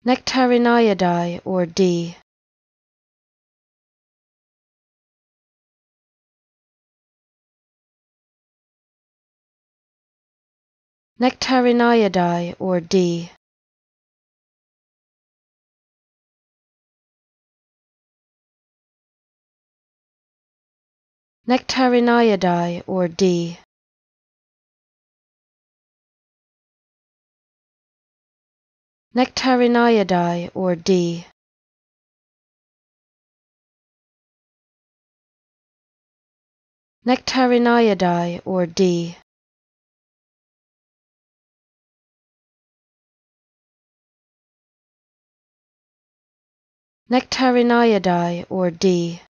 Nectariniidae or D. Nectariniidae or D. Nectariniidae or D. Nectariniidae or D. Nectariniidae or D. Nectariniidae or D.